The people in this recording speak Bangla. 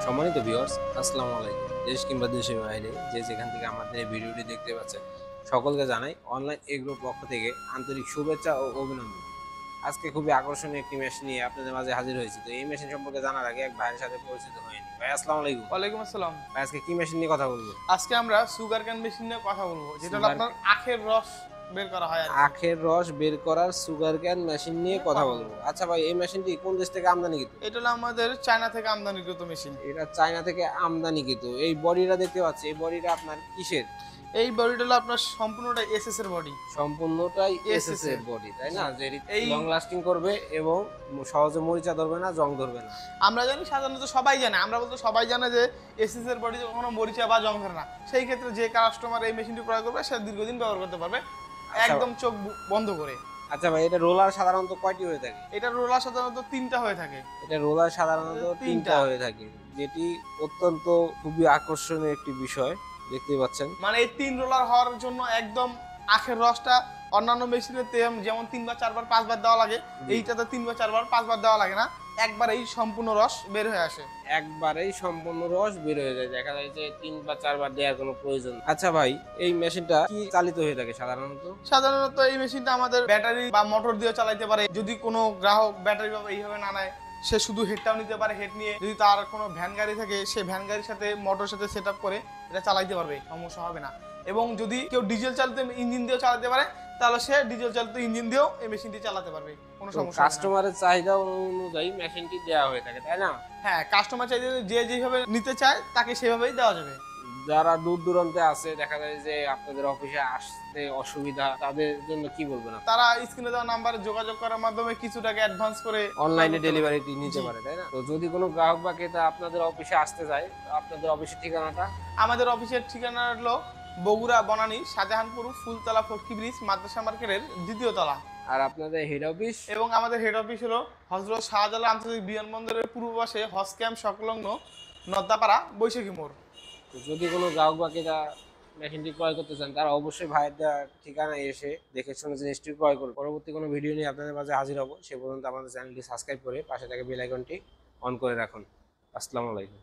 সম্মানিত ভিউয়ার্স, আসসালামু আলাইকুম। দেশ কিংবা দেশের বাইরে যে যেখান থেকে আমাদের এই ভিডিওটি দেখতে পাচ্ছেন, সকলকে জানাই অনলাইন এগ্রোর পক্ষ থেকে আন্তরিক শুভেচ্ছা ও অভিনন্দন। আজকে খুবই আকর্ষণীয় একটি মেশিন নিয়ে আপনাদের মাঝে হাজির হয়েছি। তো এই মেশিন সম্পর্কে জানার আগে এক ভাইয়ের সাথে পরিচিত হয়ে নিই। ভাই, আসসালামু আলাইকুম। ওয়ালাইকুম আসসালাম। ভাই, আজকে কি মেশিন নিয়ে কথা বলবো? আজকে আমরা সুগার ক্যান মেশিন নিয়ে কথা বলবো, যেটা হলো সুগার আপনার আখের রস বের করা হয় আর কি। আখের রস বের করার সুগার ক্যান মেশিন নিয়ে কথা বলবো। আচ্ছা ভাই, এই মেশিনটি কোন দেশ থেকে আমদানিকৃত? এটা হলো আমাদের চায়না থেকে আমদানিকৃত মেশিন। এটা চায়না থেকে আমদানিকৃত। এই বডিটা দেখতে পাচ্ছি, এই বডিটা আপনার কিসের? এই বডিটা হলো আপনার সম্পূর্ণটা এসএস এর বডি। সম্পূর্ণটাই এসএস এর বডি, তাই না? যে এই লং লাস্টিং করবে এবং সহজে মরিচা ধরবে না, জং ধরবে না। আমরা জানি, সাধারণত সবাই জানে, আমরা বলতে সবাই জানে যে এসএস এর বডি কখনো মরিচা বা জং ধরে না। সেই ক্ষেত্রে যে কাস্টমার এই মেশিনটি ক্রয় করবে সে দীর্ঘদিন ব্যবহার করতে পারবে একদম চোখ বন্ধ করে। আচ্ছা ভাই, এটা রোলার সাধারণত কয়টি হয়ে থাকে? এটা রোলার সাধারণত 3টা হয়ে থাকে। এটা রোলার সাধারণত 3টা তিনটা হয়ে থাকে, যেটি অত্যন্ত খুবই আকর্ষণীয় একটি বিষয়। দেখতে পাচ্ছেন, মানে এই 3 রোলার হওয়ার জন্য একদম আখের রসটা অন্যান্য মেশিনে যেমন 3 বা 4 বার 5 বার দেওয়া লাগে, এইটাতে 3 বা 4 বার 5 বার দেওয়া লাগে না, একবার এই সম্পূর্ণ রস বের হয়ে আসে। একবারেই সম্পূর্ণ রস বের হয়ে যায়। দেখা যায় যে 3 বা 4 বার দেওয়ার কোনো প্রয়োজন নেই। আচ্ছা ভাই, এই মেশিনটা কি চালিত হয়ে থাকে সাধারণত? সাধারণত এই মেশিনটা আমাদের ব্যাটারি বা মোটর দিয়ে চালাতে পারে। যদি কোনো গ্রাহক ব্যাটারি বা এইভাবে না নেয়, সে শুধু হেডটাও নিতে পারে। হেড নিয়ে যদি তার কোনো ভ্যান গাড়ি থাকে, সে ভ্যান গাড়ির সাথে মোটরের সাথে সেট আপ করে এটা চালাইতে পারবে, সমস্যা হবে না। এবং যদি কেউ ডিজেল চালিত ইঞ্জিন দিয়েও চালাতে পারে, তাহলে সে ডিজেল চালিত ইঞ্জিন দিয়েও এই মেশিনটি চালাতে পারবে, কোনো সমস্যা হবে না। কাস্টমারের চাহিদা অনুযায়ী মেশিনটি দেওয়া হয়ে থাকে, তাই না? হ্যাঁ, কাস্টমার চাইলে যে যেভাবে নিতে চায় তাকে সেভাবেই দেওয়া যাবে। যারা দূর দূরান্তে আছে, দেখা যায় যে আপনাদের অফিসে আসতে অসুবিধা, তাদের জন্য কি বলবেন আপনি? তারা স্ক্রিনে দেওয়া নাম্বারে যোগাযোগ করার মাধ্যমে কিছু টাকা অ্যাডভান্স করে অনলাইনে ডেলিভারিটি নিতে পারে, তাই না? তো যদি কোনো গ্রাহক বা ক্রেতা আপনাদের অফিসে আসতে চায়, আপনাদের অফিসের ঠিকানাটা? আমাদের অফিসের ঠিকানা হলো বগুড়া বনানী শাহজাহানপুর ফুলতলা ফটকি ব্রিজ মাদ্রাসা মার্কেটের 2য় তলা। আর আপনাদের হেড অফিস? এবং আমাদের হেড অফিস হলো হযরত শাহজালাল আন্তর্জাতিক বিমানবন্দরের পূর্ব পাশে হজ ক্যাম্প সংলগ্ন নদ্দাপাড়া বৈশাখী মোড়। তো যদি কোনো গ্রাহক বা ক্রেতা মেশিনটি ক্রয় করতে চান, তারা অবশ্যই ভাইয়ের দেওয়ার ঠিকানায় এসে দেখে শুনে জিনিসটি ক্রয় করুন। পরবর্তী কোনো ভিডিও নিয়ে আপনাদের মাঝে হাজির হব। সে পর্যন্ত আমাদের চ্যানেলটি সাবস্ক্রাইব করে পাশে থাকা বেল আইকনটি অন করে রাখুন। আসসালামু আলাইকুম।